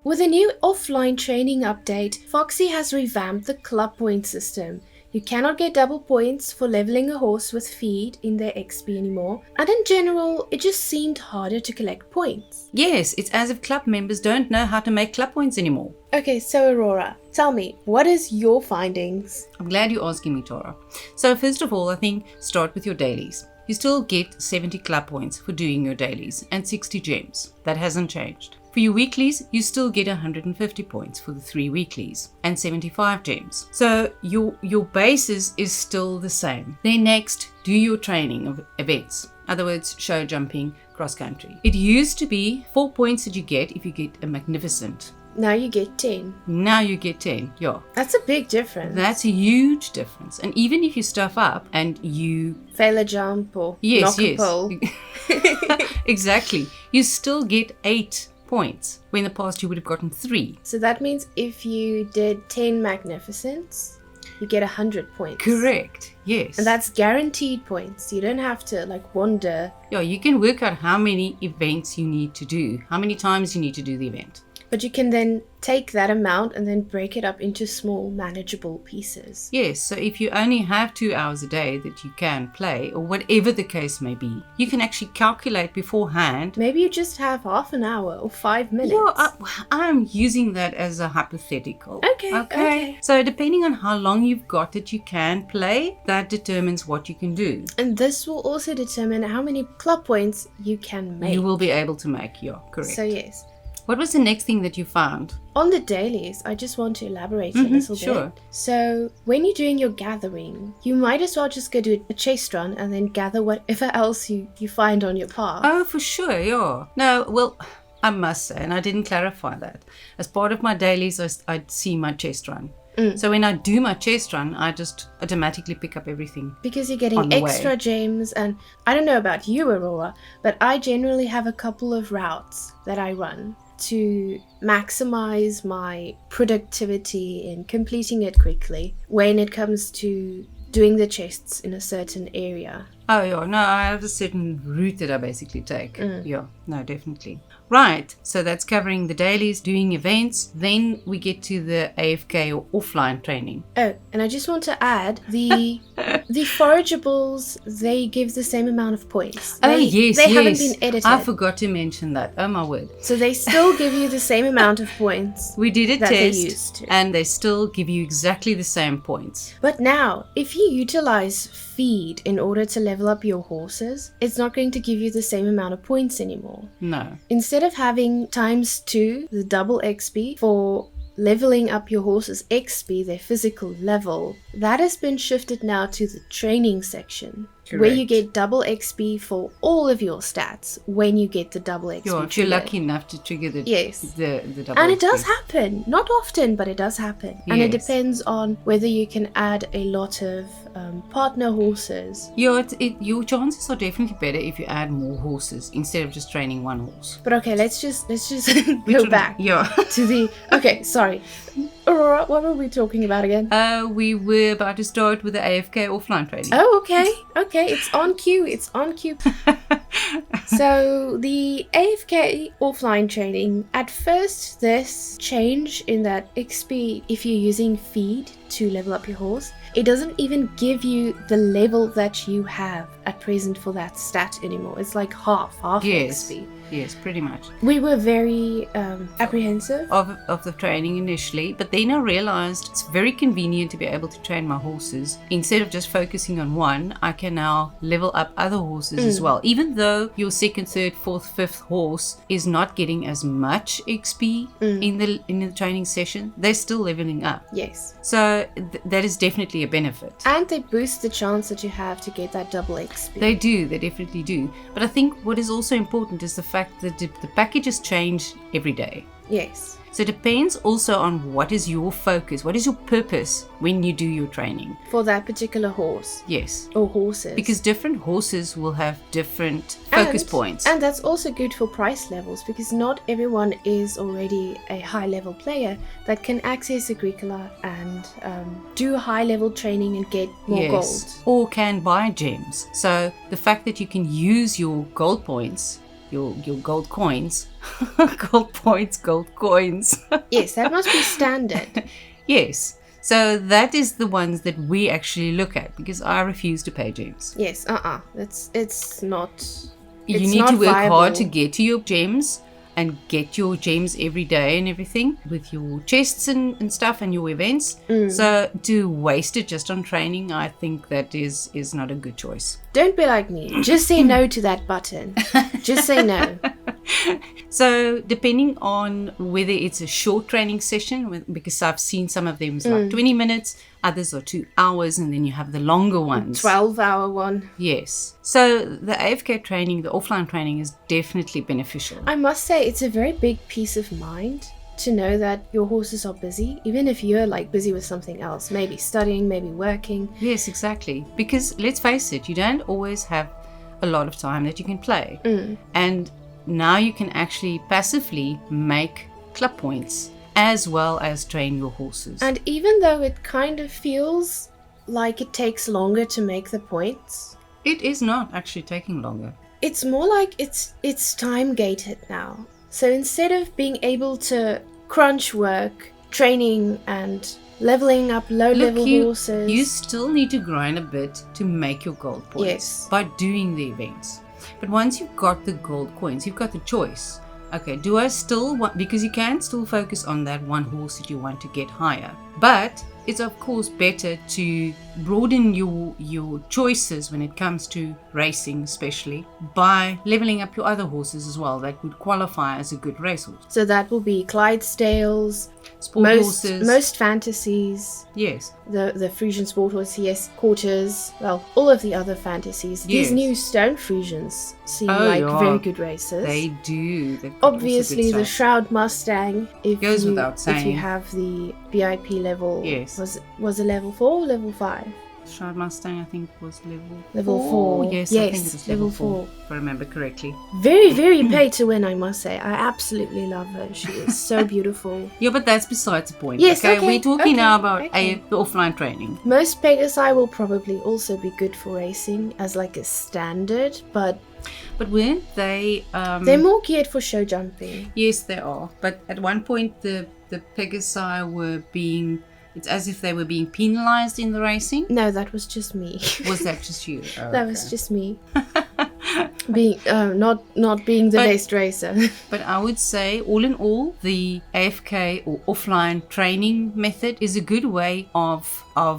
With a new offline training update, Foxie has revamped the club point system. You cannot get double points for leveling a horse with feed in their XP anymore, and in general, it just seemed harder to collect points. Yes, it's as if club members don't know how to make club points anymore. Okay, so Aurora, tell me, what is your findings? I'm glad you're asking me, Tara. So first of all, I think start with your dailies. You still get 70 club points for doing your dailies and 60 gems. That hasn't changed. For your weeklies, you still get 150 points for the 3 weeklies and 75 gems. So your basis is still the same. Then next, do your training of events. In other words, show jumping, cross country. It used to be 4 points that you get if you get a magnificent. Now you get 10. Now you get 10, yeah. That's a big difference. That's a huge difference. And even if you stuff up and you fail a jump or yes, knock a pole. Exactly. You still get 8 points. When in the past you would have gotten 3. So that means if you did 10 magnificents, you get 100 points. Correct. Yes. And that's guaranteed points. You don't have to wander. Yeah, you can work out how many events you need to do, how many times you need to do the event. But you can then take that amount and then break it up into small, manageable pieces. Yes, so if you only have 2 hours a day that you can play, or whatever the case may be, you can actually calculate beforehand. Maybe you just have half an hour or 5 minutes. Yeah, I'm using that as a hypothetical. Okay. So depending on how long you've got that you can play, that determines what you can do. And this will also determine how many club points you can make. You will be able to make, yeah, correct. So yes. What was the next thing that you found? On the dailies, I just want to elaborate a little bit. So when you're doing your gathering, you might as well just go do a chase run and then gather whatever else you find on your path. Oh, for sure, yeah. No, well, I must say, and I didn't clarify that. As part of my dailies, I'd see my chest run. So when I do my chest run, I just automatically pick up everything. Because you're getting extra gems, and I don't know about you, Aurora, but I generally have a couple of routes that I run to maximize my productivity in completing it quickly when it comes to doing the chests in a certain area. Oh, yeah. No, I have a certain route that I basically take. Yeah, no, definitely. Right. So that's covering the dailies, doing events. Then we get to the AFK or offline training. Oh, and I just want to add the forageables, they give the same amount of points. Yes. They haven't been edited. I forgot to mention that. Oh, my word. So they still give you the same amount of points. We did a that test they used to. And they still give you exactly the same points. But now, if you utilize feed in order to level up your horses, it's not going to give you the same amount of points anymore. No. Instead of having *2 the double XP for leveling up your horse's XP, their physical level, that has been shifted now to the training section. Correct. Where you get double XP for all of your stats when you get the double XP. Yeah, if you're lucky enough to trigger the double and XP. it does happen. Not often, but it does happen. Yes. And it depends on whether you can add a lot of partner horses. Yeah, your chances are definitely better if you add more horses instead of just training one horse. But okay, let's just go back to the... Okay, sorry. Aurora, what were we talking about again? We were about to start with the AFK offline training. Oh, okay, it's on cue. So the AFK offline training, at first this change in that XP, if you're using feed to level up your horse, it doesn't even give you the level that you have at present for that stat anymore. It's like half XP. Yes, pretty much. We were very apprehensive of the training initially, but then I realized it's very convenient to be able to train my horses. Instead of just focusing on one, I can now level up other horses as well. Even though your second, third, fourth, fifth horse is not getting as much XP in the training session, they're still leveling up. Yes. So that is definitely a benefit. And they boost the chance that you have to get that double XP. They definitely do. But I think what is also important is the fact that the packages change every day. Yes. So it depends also on what is your focus, what is your purpose when you do your training. For that particular horse. Yes. Or horses. Because different horses will have different focus points. And that's also good for price levels, because not everyone is already a high level player that can access Agricola and do high level training and get more gold. Or can buy gems. So the fact that you can use your gold points your gold coins. Gold points, gold coins. Yes, that must be standard. Yes. So that is the ones that we actually look at, because I refuse to pay gems. Yes, it's not. You It's need not to work viable. hard to get to your gems and get your gems every day and everything with your chests and stuff and your events. So to waste it just on training, I think that is not a good choice. Don't be like me. Just say no to that button. Just say no. So depending on whether it's a short training session, because I've seen some of them is like 20 minutes, others are 2 hours, and then you have the longer ones. 12-hour one. Yes. So the AFK training, the offline training, is definitely beneficial. I must say, it's a very big peace of mind to know that your horses are busy, even if you're like busy with something else, maybe studying, maybe working. Yes, exactly. Because let's face it, you don't always have a lot of time that you can play. And now you can actually passively make club points as well as train your horses. And even though it kind of feels like it takes longer to make the points, it is not actually taking longer. it's more like it's time gated now. So instead of being able to crunch work, training and leveling up low-level horses, you still need to grind a bit to make your gold points. Yes. By doing the events. But once you've got the gold coins, you've got the choice. Okay, do I still want, because you can still focus on that one horse that you want to get higher. But it's of course better to broaden your choices when it comes to racing, especially by leveling up your other horses as well that would qualify as a good racehorse. so that will be Clydesdales, Sport horses. most fantasies, Yes. the Frisian sport horse, yes, quarters, well, all of the other fantasies. Yes. These new stone Frisians seem Oh, like yeah. very good racers. They do. They've got Obviously, also the good stuff. Shroud Mustang, Goes if without you saying. have the VIP level, Yes. was it level 4 or level 5? Shroud Mustang, I think, was Level 4. Yes, Yes, I think it was level level 4, 4. if I remember correctly. Very, very pay to win, I must say. I absolutely love her. She is so beautiful. Yeah, but that's besides the point. Yes, okay, we're talking okay, now about okay. the offline training. Most Pegasi will probably also be good for racing as like a standard, but But weren't they... they're more geared for show jumping. Yes, they are. But at one point, the Pegasi were being... It's as if they were being penalized in the racing. No, that was just me. Was that just you? Oh, That was just me. Being not being the best racer. But I would say, all in all, the AFK or offline training method is a good way of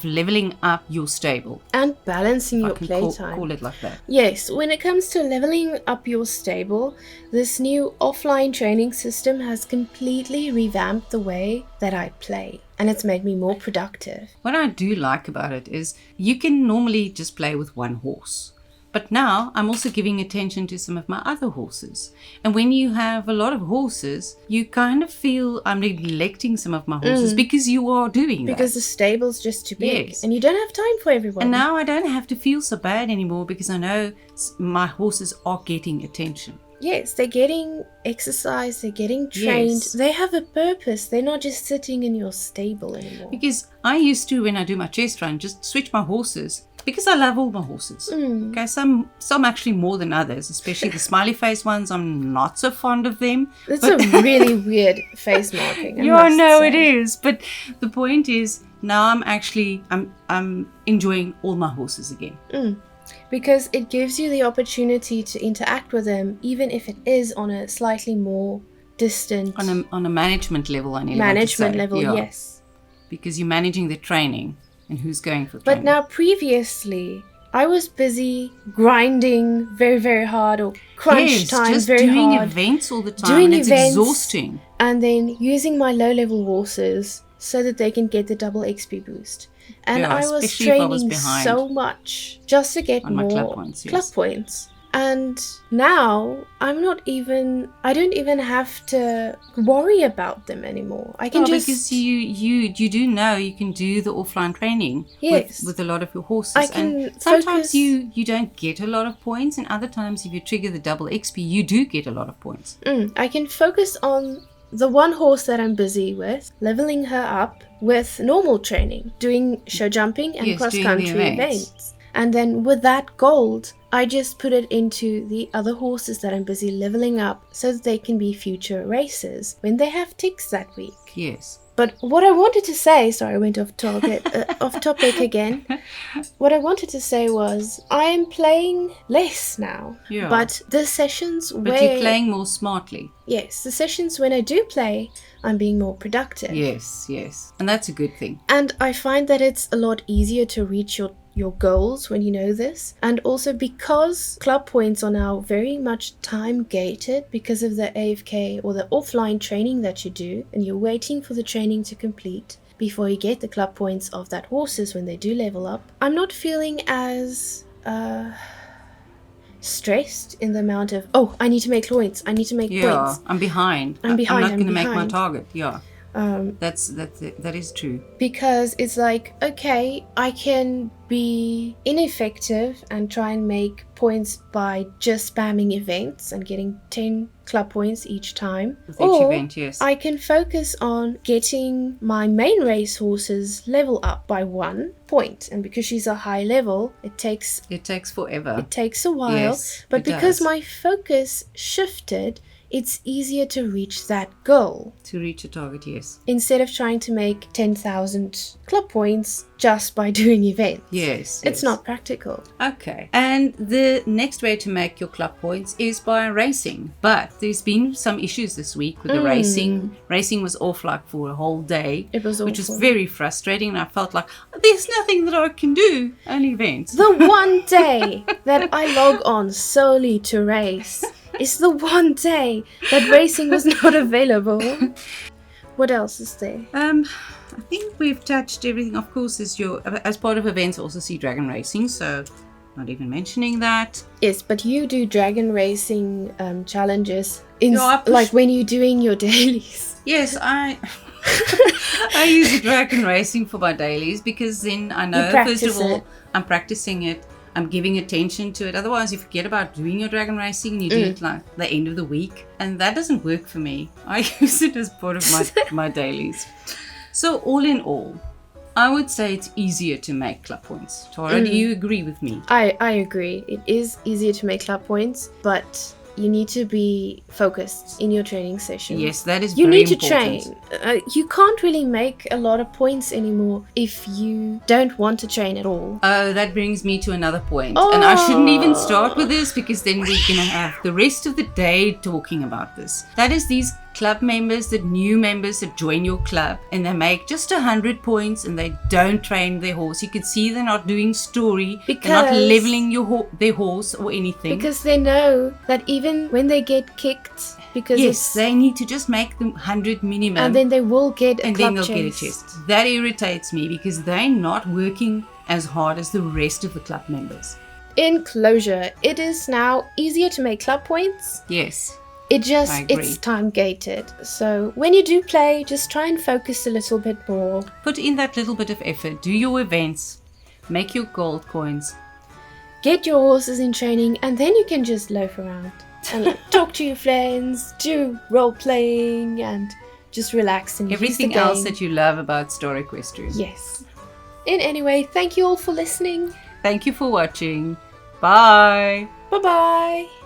leveling up your stable. And balancing I your can playtime. call it like that. Yes, when it comes to leveling up your stable, this new offline training system has completely revamped the way that I play. And it's made me more productive. What I do like about it is you can normally just play with one horse. But now I'm also giving attention to some of my other horses. And when you have a lot of horses, you kind of feel I'm neglecting some of my horses because you are doing that. Because the stable's just too big. Yes. And you don't have time for everyone. And now I don't have to feel so bad anymore because I know my horses are getting attention. Yes, they're getting exercise, they're getting trained. Yes. They have a purpose. They're not just sitting in your stable anymore. Because I used to, when I do my chest run, just switch my horses because I love all my horses. Okay, some actually more than others, especially the smiley face ones. I'm not so fond of them. It's a really weird face marking. I know it is. But the point is, now I'm enjoying all my horses again. Because it gives you the opportunity to interact with them, even if it is on a slightly more distant On a management level, I nearly management want to say. level, Yeah. yes. Because you're managing the training and who's going for But training. now previously, I was busy grinding very, very hard, or crunch time just very doing hard, events all the time, doing and it's events. exhausting. and then using my low-level horses so that they can get the double XP boost. And Yeah, I was especially if I was training behind so much just to get on my more club points, yes. club points. And now I don't even have to worry about them anymore. I can just because you do know you can do the offline training Yes. with a lot of your horses. I can and sometimes focus- you don't get a lot of points, and other times if you trigger the double XP, you do get a lot of points. I can focus on the one horse that I'm busy with, leveling her up with normal training, doing show jumping and Yes, doing the cross-country events. events. And then with that gold, I just put it into the other horses that I'm busy leveling up so that they can be future racers when they have ticks that week. Yes. But what I wanted to say, sorry, I went off topic again. What I wanted to say was I am playing less now. Yeah. But the sessions But you're playing more smartly. Yes, the sessions when I do play, I'm being more productive. Yes. And that's a good thing. And I find that it's a lot easier to reach your goals when you know this. And also because club points are now very much time gated because of the AFK or the offline training that you do, and you're waiting for the training to complete before you get the club points of that horses when they do level up. I'm not feeling as stressed in the amount of, I need to make points, I need to make points. I'm behind. I'm not going to make my target. That is true. Because it's like, okay, I can be ineffective and try and make points by just spamming events and getting 10 club points each time. With each event, yes. I can focus on getting my main race horses level up by 1 point. And because she's a high level, it takes forever. It takes a while. Yes, but because my focus shifted, it's easier to reach that goal. To reach a target, yes. Instead of trying to make 10,000 club points just by doing events. Yes. It's not practical. Okay. And the next way to make your club points is by racing. But there's been some issues this week with the racing. Racing was off like for a whole day. It was awful. Which was very frustrating. And I felt like, there's nothing that I can do. Only events. The one day that I log on solely to race is the one day that racing was not available. What else is there? I think we've touched everything. Of course, as part of events, also see dragon racing. So, not even mentioning that. Yes, but you do dragon racing challenges like when you're doing your dailies. Yes, I use the dragon racing for my dailies because then I know first of all I'm practicing it. I'm giving attention to it. Otherwise, you forget about doing your dragon racing and you do it like the end of the week. And that doesn't work for me. I use it as part of my dailies. So all in all, I would say it's easier to make club points. Tara, do you agree with me? I agree. It is easier to make club points, but you need to be focused in your training session. Yes, that is very important. You need to train. You can't really make a lot of points anymore if you don't want to train at all. Oh, that brings me to another point. And I shouldn't even start with this because then we're going to have the rest of the day talking about this. That is these club members, the new members that join your club and they make just 100 points and they don't train their horse. You can see they're not doing story. They're not leveling their horse or anything. Because they know that even when they get kicked, because they need to just make them 100 minimum. And then they will get a club chest. And then they'll get a chest. That irritates me because they're not working as hard as the rest of the club members. In closure, it is now easier to make club points. Yes. It's time gated. So when you do play, just try and focus a little bit more. Put in that little bit of effort. Do your events. Make your gold coins. Get your horses in training and then you can just loaf around. And talk to your friends, do role playing and just relax and everything else that you love about Star Equestrian. Yes. In any way, thank you all for listening. Thank you for watching. Bye. Bye-bye.